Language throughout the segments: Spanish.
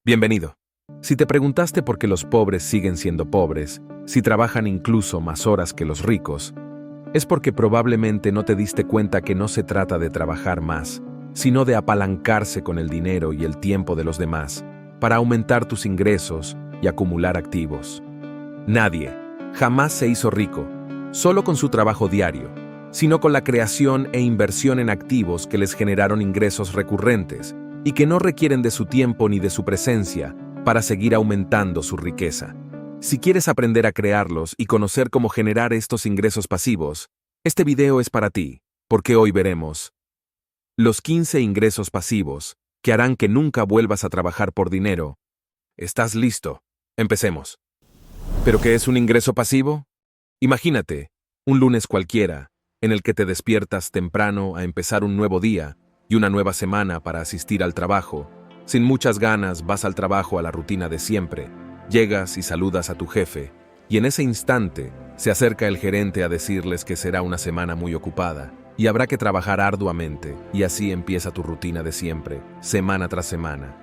Bienvenido. Si te preguntaste por qué los pobres siguen siendo pobres, si trabajan incluso más horas que los ricos, es porque probablemente no te diste cuenta que no se trata de trabajar más, sino de apalancarse con el dinero y el tiempo de los demás para aumentar tus ingresos y acumular activos. Nadie jamás se hizo rico solo con su trabajo diario, sino con la creación e inversión en activos que les generaron ingresos recurrentes y que no requieren de su tiempo ni de su presencia para seguir aumentando su riqueza. Si quieres aprender a crearlos y conocer cómo generar estos ingresos pasivos, este video es para ti, porque hoy veremos los 15 ingresos pasivos que harán que nunca vuelvas a trabajar por dinero. ¿Estás listo? Empecemos. ¿Pero qué es un ingreso pasivo? Imagínate, un lunes cualquiera, en el que te despiertas temprano a empezar un nuevo día y una nueva semana para asistir al trabajo. Sin muchas ganas vas al trabajo a la rutina de siempre, llegas y saludas a tu jefe, y en ese instante se acerca el gerente a decirles que será una semana muy ocupada y habrá que trabajar arduamente, y así empieza tu rutina de siempre, semana tras semana.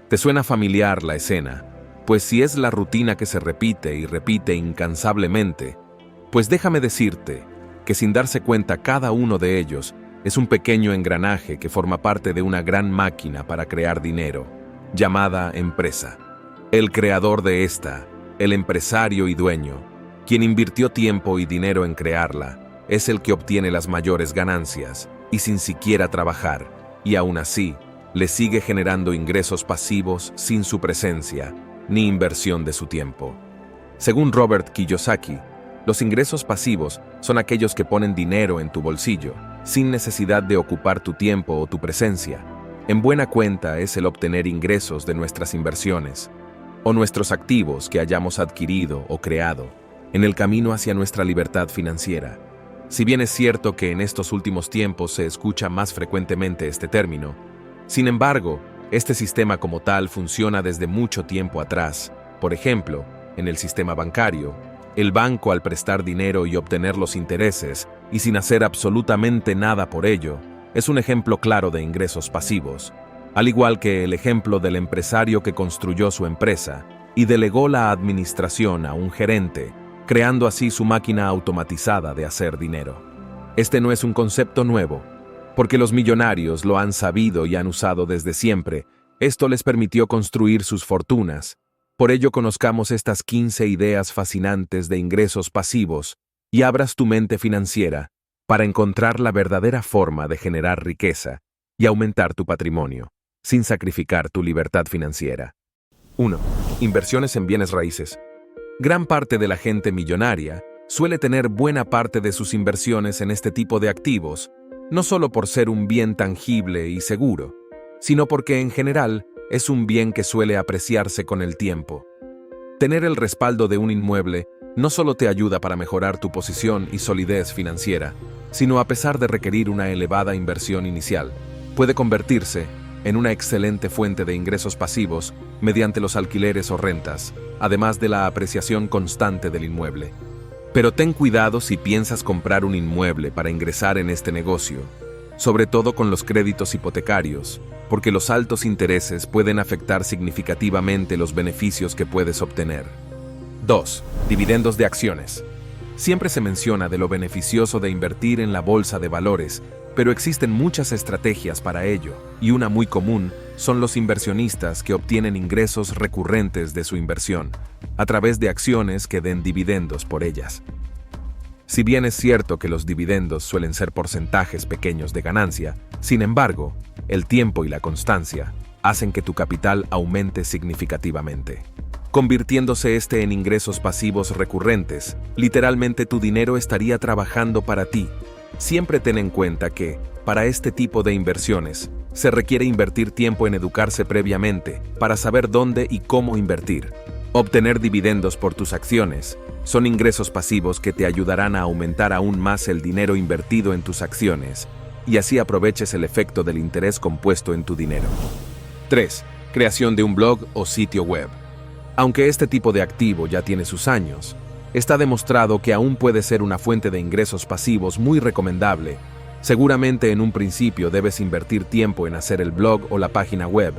¿Te suena familiar la escena? Pues si es la rutina que se repite y repite incansablemente, pues déjame decirte que sin darse cuenta cada uno de ellos es un pequeño engranaje que forma parte de una gran máquina para crear dinero, llamada empresa. El creador de esta, el empresario y dueño, quien invirtió tiempo y dinero en crearla, es el que obtiene las mayores ganancias y sin siquiera trabajar, y aún así, le sigue generando ingresos pasivos sin su presencia ni inversión de su tiempo. Según Robert Kiyosaki, los ingresos pasivos son aquellos que ponen dinero en tu bolsillo, sin necesidad de ocupar tu tiempo o tu presencia. En buena cuenta es el obtener ingresos de nuestras inversiones, o nuestros activos que hayamos adquirido o creado, en el camino hacia nuestra libertad financiera. Si bien es cierto que en estos últimos tiempos se escucha más frecuentemente este término, sin embargo, este sistema como tal funciona desde mucho tiempo atrás. Por ejemplo, en el sistema bancario, el banco al prestar dinero y obtener los intereses, y sin hacer absolutamente nada por ello, es un ejemplo claro de ingresos pasivos, al igual que el ejemplo del empresario que construyó su empresa y delegó la administración a un gerente, creando así su máquina automatizada de hacer dinero. Este no es un concepto nuevo, porque los millonarios lo han sabido y han usado desde siempre. Esto les permitió construir sus fortunas. Por ello conozcamos estas 15 ideas fascinantes de ingresos pasivos y abras tu mente financiera para encontrar la verdadera forma de generar riqueza y aumentar tu patrimonio, sin sacrificar tu libertad financiera. 1. Inversiones en bienes raíces. Gran parte de la gente millonaria suele tener buena parte de sus inversiones en este tipo de activos, no solo por ser un bien tangible y seguro, sino porque en general es un bien que suele apreciarse con el tiempo. Tener el respaldo de un inmueble no solo te ayuda para mejorar tu posición y solidez financiera, sino a pesar de requerir una elevada inversión inicial, puede convertirse en una excelente fuente de ingresos pasivos mediante los alquileres o rentas, además de la apreciación constante del inmueble. Pero ten cuidado si piensas comprar un inmueble para ingresar en este negocio, sobre todo con los créditos hipotecarios, porque los altos intereses pueden afectar significativamente los beneficios que puedes obtener. 2. Dividendos de acciones. Siempre se menciona de lo beneficioso de invertir en la bolsa de valores, pero existen muchas estrategias para ello, y una muy común son los inversionistas que obtienen ingresos recurrentes de su inversión, a través de acciones que den dividendos por ellas. Si bien es cierto que los dividendos suelen ser porcentajes pequeños de ganancia, sin embargo, el tiempo y la constancia hacen que tu capital aumente significativamente, convirtiéndose en ingresos pasivos recurrentes. Literalmente tu dinero estaría trabajando para ti. Siempre ten en cuenta que, para este tipo de inversiones, se requiere invertir tiempo en educarse previamente para saber dónde y cómo invertir. Obtener dividendos por tus acciones son ingresos pasivos que te ayudarán a aumentar aún más el dinero invertido en tus acciones, y así aproveches el efecto del interés compuesto en tu dinero. 3. Creación de un blog o sitio web. Aunque este tipo de activo ya tiene sus años, está demostrado que aún puede ser una fuente de ingresos pasivos muy recomendable. Seguramente en un principio debes invertir tiempo en hacer el blog o la página web,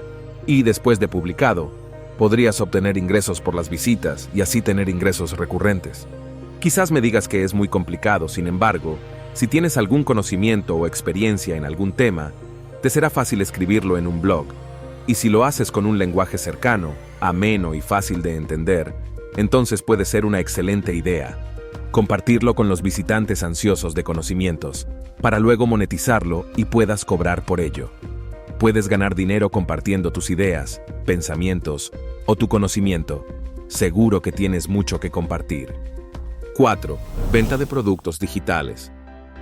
y después de publicado, Podrías obtener ingresos por las visitas y así tener ingresos recurrentes. Quizás me digas que es muy complicado, sin embargo, si tienes algún conocimiento o experiencia en algún tema, te será fácil escribirlo en un blog. Y si lo haces con un lenguaje cercano, ameno y fácil de entender, entonces puede ser una excelente idea. Compartirlo con los visitantes ansiosos de conocimientos, para luego monetizarlo y puedas cobrar por ello. Puedes ganar dinero compartiendo tus ideas, pensamientos o tu conocimiento. Seguro que tienes mucho que compartir. 4. Venta de productos digitales.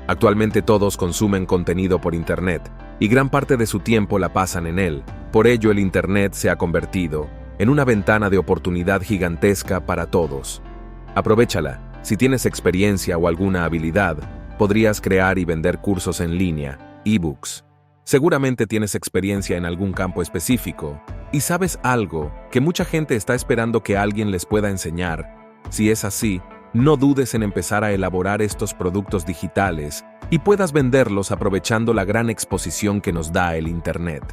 Actualmente todos consumen contenido por Internet y gran parte de su tiempo la pasan en él. Por ello el Internet se ha convertido en una ventana de oportunidad gigantesca para todos. Aprovéchala. Si tienes experiencia o alguna habilidad, podrías crear y vender cursos en línea, ebooks. Seguramente tienes experiencia en algún campo específico y sabes algo que mucha gente está esperando que alguien les pueda enseñar. Si es así, no dudes en empezar a elaborar estos productos digitales y puedas venderlos aprovechando la gran exposición que nos da el Internet.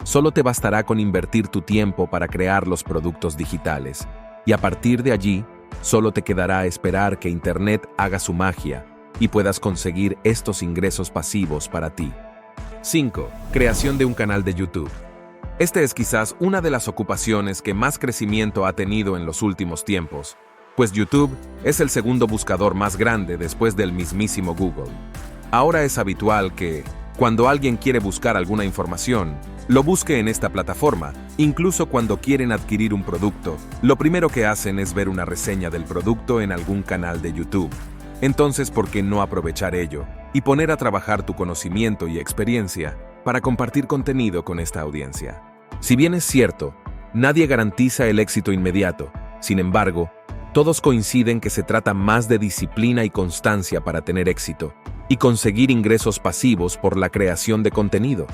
Solo te bastará con invertir tu tiempo para crear los productos digitales y a partir de allí, solo te quedará esperar que Internet haga su magia y puedas conseguir estos ingresos pasivos para ti. 5. Creación de un canal de YouTube. Este es quizás una de las ocupaciones que más crecimiento ha tenido en los últimos tiempos, pues YouTube es el segundo buscador más grande después del mismísimo Google. Ahora es habitual que, cuando alguien quiere buscar alguna información, lo busque en esta plataforma. Incluso cuando quieren adquirir un producto, lo primero que hacen es ver una reseña del producto en algún canal de YouTube. Entonces, ¿por qué no aprovechar ello y poner a trabajar tu conocimiento y experiencia para compartir contenido con esta audiencia? Si bien es cierto, nadie garantiza el éxito inmediato. Sin embargo, todos coinciden que se trata más de disciplina y constancia para tener éxito y conseguir ingresos pasivos por la creación de contenido.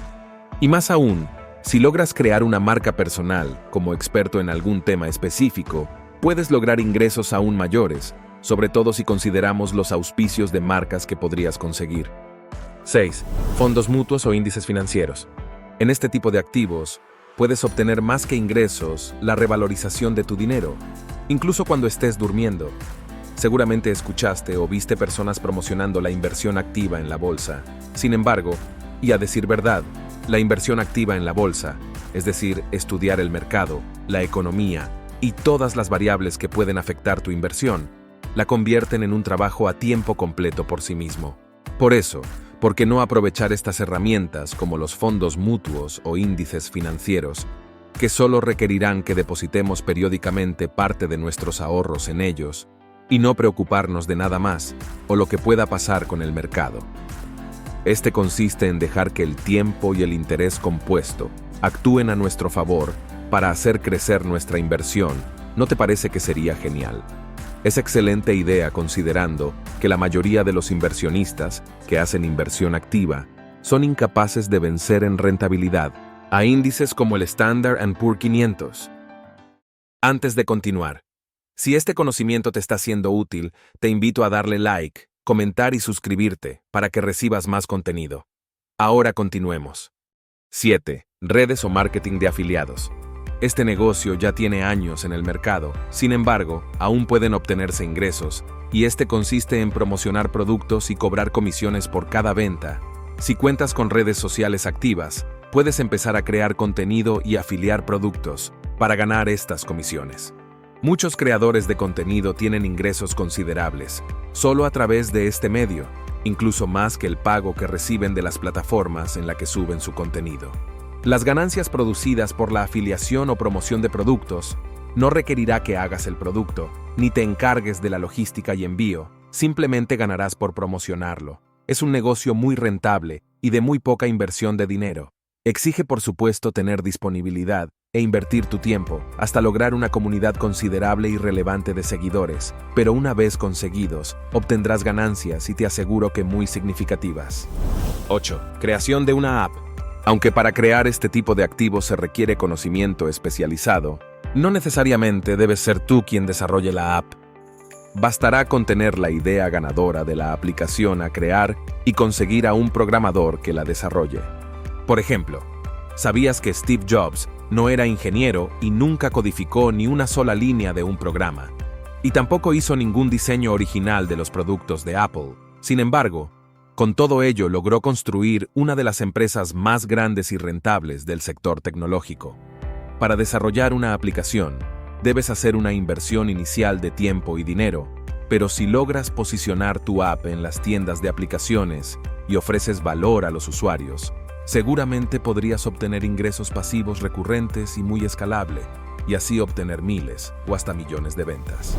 Y más aún, si logras crear una marca personal como experto en algún tema específico, puedes lograr ingresos aún mayores, sobre todo si consideramos los auspicios de marcas que podrías conseguir. 6. Fondos mutuos o índices financieros. En este tipo de activos, puedes obtener más que ingresos, la revalorización de tu dinero, incluso cuando estés durmiendo. Seguramente escuchaste o viste personas promocionando la inversión activa en la bolsa. Sin embargo, y a decir verdad, la inversión activa en la bolsa, es decir, estudiar el mercado, la economía y todas las variables que pueden afectar tu inversión, la convierten en un trabajo a tiempo completo por sí mismo. Por eso, ¿por qué no aprovechar estas herramientas como los fondos mutuos o índices financieros, que solo requerirán que depositemos periódicamente parte de nuestros ahorros en ellos y no preocuparnos de nada más o lo que pueda pasar con el mercado? Este consiste en dejar que el tiempo y el interés compuesto actúen a nuestro favor para hacer crecer nuestra inversión. ¿No te parece que sería genial? Es excelente idea considerando que la mayoría de los inversionistas que hacen inversión activa son incapaces de vencer en rentabilidad a índices como el Standard & Poor's 500. Antes de continuar, si este conocimiento te está siendo útil, te invito a darle like, comentar y suscribirte para que recibas más contenido. Ahora continuemos. 7. Redes o marketing de afiliados. Este negocio ya tiene años en el mercado, sin embargo, aún pueden obtenerse ingresos, y este consiste en promocionar productos y cobrar comisiones por cada venta. Si cuentas con redes sociales activas, puedes empezar a crear contenido y afiliar productos para ganar estas comisiones. Muchos creadores de contenido tienen ingresos considerables, solo a través de este medio, incluso más que el pago que reciben de las plataformas en las que suben su contenido. Las ganancias producidas por la afiliación o promoción de productos no requerirá que hagas el producto, ni te encargues de la logística y envío, simplemente ganarás por promocionarlo. Es un negocio muy rentable y de muy poca inversión de dinero. Exige por supuesto tener disponibilidad e invertir tu tiempo hasta lograr una comunidad considerable y relevante de seguidores, pero una vez conseguidos, obtendrás ganancias y te aseguro que muy significativas. 8. Creación de una app. Aunque para crear este tipo de activos se requiere conocimiento especializado, no necesariamente debes ser tú quien desarrolle la app. Bastará con tener la idea ganadora de la aplicación a crear y conseguir a un programador que la desarrolle. Por ejemplo, ¿Sabías que Steve Jobs no era ingeniero y nunca codificó ni una sola línea de un programa? Y tampoco hizo ningún diseño original de los productos de Apple. Sin embargo, con todo ello logró construir una de las empresas más grandes y rentables del sector tecnológico. Para desarrollar una aplicación, debes hacer una inversión inicial de tiempo y dinero, pero si logras posicionar tu app en las tiendas de aplicaciones y ofreces valor a los usuarios, seguramente podrías obtener ingresos pasivos recurrentes y muy escalable, y así obtener miles o hasta millones de ventas.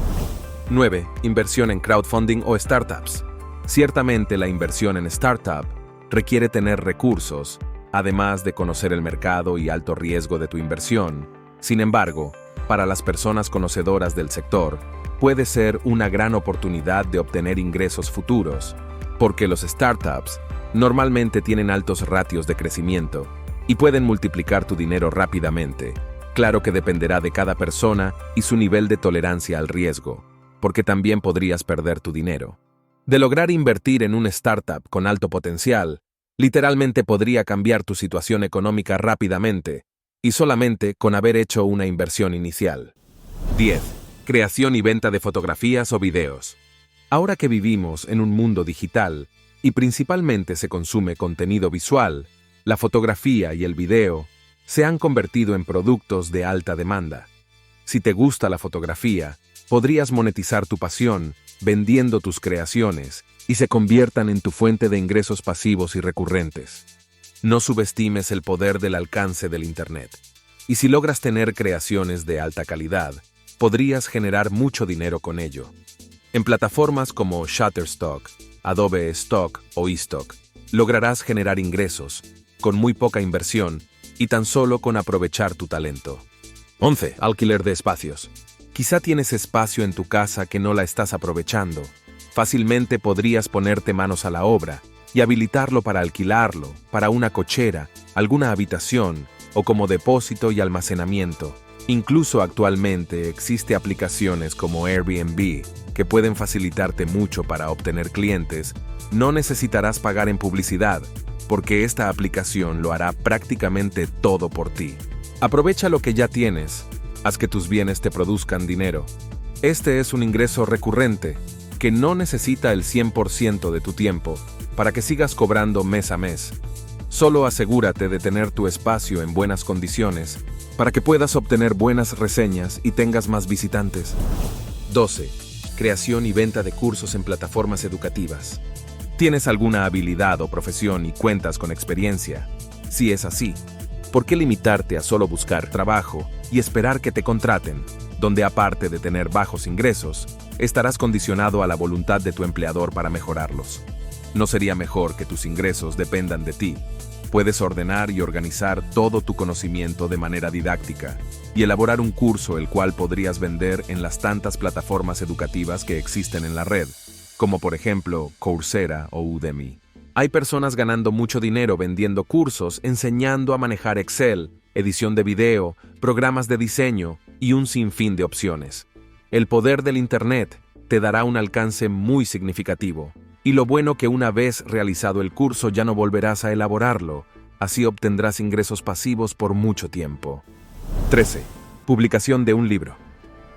9. Inversión en crowdfunding o startups. Ciertamente la inversión en startup requiere tener recursos, además de conocer el mercado y alto riesgo de tu inversión. Sin embargo, para las personas conocedoras del sector, puede ser una gran oportunidad de obtener ingresos futuros, porque los startups normalmente tienen altos ratios de crecimiento y pueden multiplicar tu dinero rápidamente. Claro que dependerá de cada persona y su nivel de tolerancia al riesgo, porque también podrías perder tu dinero. De lograr invertir en una startup con alto potencial, literalmente podría cambiar tu situación económica rápidamente, y solamente con haber hecho una inversión inicial. 10. Creación y venta de fotografías o videos. Ahora que vivimos en un mundo digital, y principalmente se consume contenido visual, la fotografía y el video se han convertido en productos de alta demanda. Si te gusta la fotografía, podrías monetizar tu pasión vendiendo tus creaciones y se conviertan en tu fuente de ingresos pasivos y recurrentes. No subestimes el poder del alcance del Internet. Y si logras tener creaciones de alta calidad, podrías generar mucho dinero con ello. En plataformas como Shutterstock, Adobe Stock o eStock, lograrás generar ingresos, con muy poca inversión y tan solo con aprovechar tu talento. 11. Alquiler de espacios. Quizá tienes espacio en tu casa que no la estás aprovechando. Fácilmente podrías ponerte manos a la obra y habilitarlo para alquilarlo, para una cochera, alguna habitación o como depósito y almacenamiento. Incluso actualmente existen aplicaciones como Airbnb que pueden facilitarte mucho para obtener clientes. No necesitarás pagar en publicidad, porque esta aplicación lo hará prácticamente todo por ti. Aprovecha lo que ya tienes, haz que tus bienes te produzcan dinero. Este es un ingreso recurrente que no necesita el 100% de tu tiempo para que sigas cobrando mes a mes. Solo asegúrate de tener tu espacio en buenas condiciones para que puedas obtener buenas reseñas y tengas más visitantes. 12. Creación y venta de cursos en plataformas educativas. ¿Tienes alguna habilidad o profesión y cuentas con experiencia? Si es así, ¿por qué limitarte a solo buscar trabajo y esperar que te contraten, donde aparte de tener bajos ingresos, estarás condicionado a la voluntad de tu empleador para mejorarlos? ¿No sería mejor que tus ingresos dependan de ti? Puedes ordenar y organizar todo tu conocimiento de manera didáctica y elaborar un curso el cual podrías vender en las tantas plataformas educativas que existen en la red, como por ejemplo Coursera o Udemy. Hay personas ganando mucho dinero vendiendo cursos, enseñando a manejar Excel, edición de video, programas de diseño y un sinfín de opciones. El poder del Internet te dará un alcance muy significativo. Y lo bueno que una vez realizado el curso ya no volverás a elaborarlo, así obtendrás ingresos pasivos por mucho tiempo. 13. Publicación de un libro.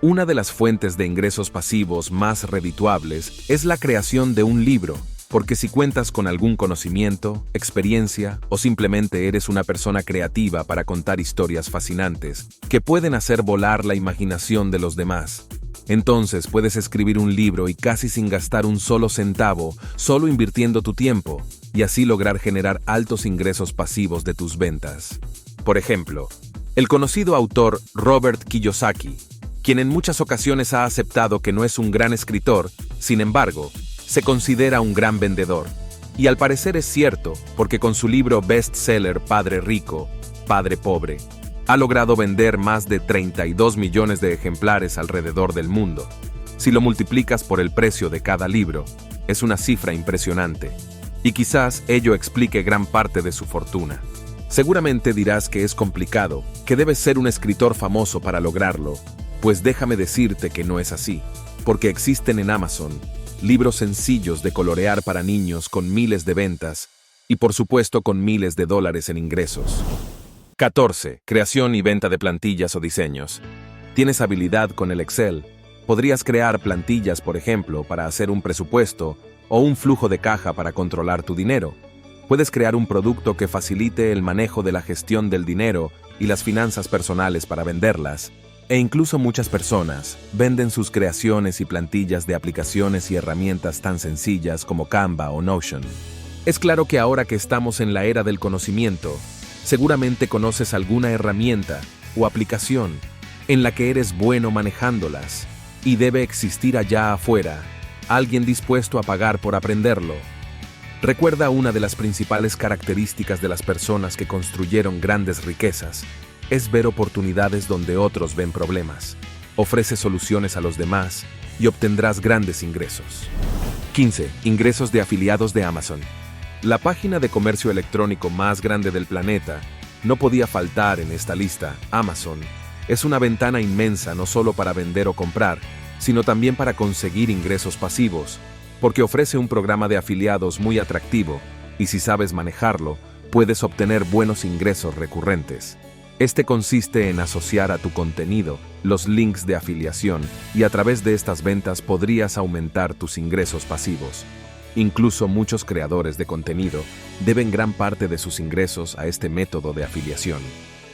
Una de las fuentes de ingresos pasivos más redituables es la creación de un libro, porque si cuentas con algún conocimiento, experiencia o simplemente eres una persona creativa para contar historias fascinantes que pueden hacer volar la imaginación de los demás, entonces puedes escribir un libro y casi sin gastar un solo centavo, solo invirtiendo tu tiempo, y así lograr generar altos ingresos pasivos de tus ventas. Por ejemplo, el conocido autor Robert Kiyosaki, quien en muchas ocasiones ha aceptado que no es un gran escritor, sin embargo, se considera un gran vendedor. Y al parecer es cierto, porque con su libro bestseller Padre Rico, Padre Pobre, ha logrado vender más de 32 millones de ejemplares alrededor del mundo. Si lo multiplicas por el precio de cada libro, es una cifra impresionante. Y quizás ello explique gran parte de su fortuna. Seguramente dirás que es complicado, que debes ser un escritor famoso para lograrlo, pues déjame decirte que no es así, porque existen en Amazon libros sencillos de colorear para niños con miles de ventas y por supuesto con miles de dólares en ingresos. 14. Creación y venta de plantillas o diseños. ¿Tienes habilidad con el Excel? Podrías crear plantillas, por ejemplo, para hacer un presupuesto o un flujo de caja para controlar tu dinero. Puedes crear un producto que facilite el manejo de la gestión del dinero y las finanzas personales para venderlas. E incluso muchas personas venden sus creaciones y plantillas de aplicaciones y herramientas tan sencillas como Canva o Notion. Es claro que ahora que estamos en la era del conocimiento, seguramente conoces alguna herramienta o aplicación en la que eres bueno manejándolas y debe existir allá afuera alguien dispuesto a pagar por aprenderlo. Recuerda, una de las principales características de las personas que construyeron grandes riquezas es ver oportunidades donde otros ven problemas. Ofrece soluciones a los demás y obtendrás grandes ingresos. 15. Ingresos de afiliados de Amazon. La página de comercio electrónico más grande del planeta no podía faltar en esta lista. Amazon es una ventana inmensa no solo para vender o comprar, sino también para conseguir ingresos pasivos, porque ofrece un programa de afiliados muy atractivo y si sabes manejarlo, puedes obtener buenos ingresos recurrentes. Este consiste en asociar a tu contenido los links de afiliación y a través de estas ventas podrías aumentar tus ingresos pasivos. Incluso muchos creadores de contenido deben gran parte de sus ingresos a este método de afiliación.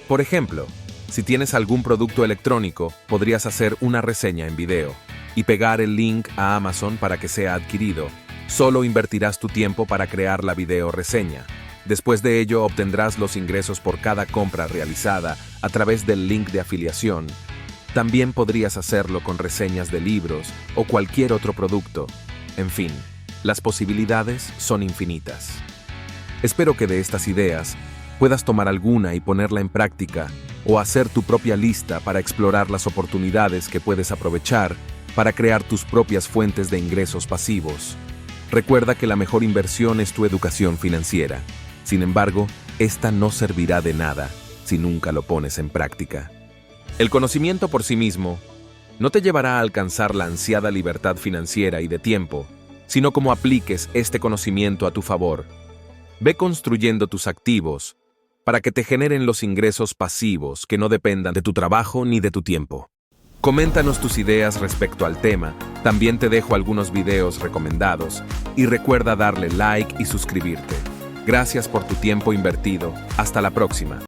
Por ejemplo, si tienes algún producto electrónico, podrías hacer una reseña en video y pegar el link a Amazon para que sea adquirido. Solo invertirás tu tiempo para crear la video reseña. Después de ello obtendrás los ingresos por cada compra realizada a través del link de afiliación. También podrías hacerlo con reseñas de libros o cualquier otro producto. En fin, las posibilidades son infinitas. Espero que de estas ideas puedas tomar alguna y ponerla en práctica o hacer tu propia lista para explorar las oportunidades que puedes aprovechar para crear tus propias fuentes de ingresos pasivos. Recuerda que la mejor inversión es tu educación financiera. Sin embargo, esta no servirá de nada si nunca lo pones en práctica. El conocimiento por sí mismo no te llevará a alcanzar la ansiada libertad financiera y de tiempo, sino como apliques este conocimiento a tu favor. Ve construyendo tus activos para que te generen los ingresos pasivos que no dependan de tu trabajo ni de tu tiempo. Coméntanos tus ideas respecto al tema, también te dejo algunos videos recomendados y recuerda darle like y suscribirte. Gracias por tu tiempo invertido. Hasta la próxima.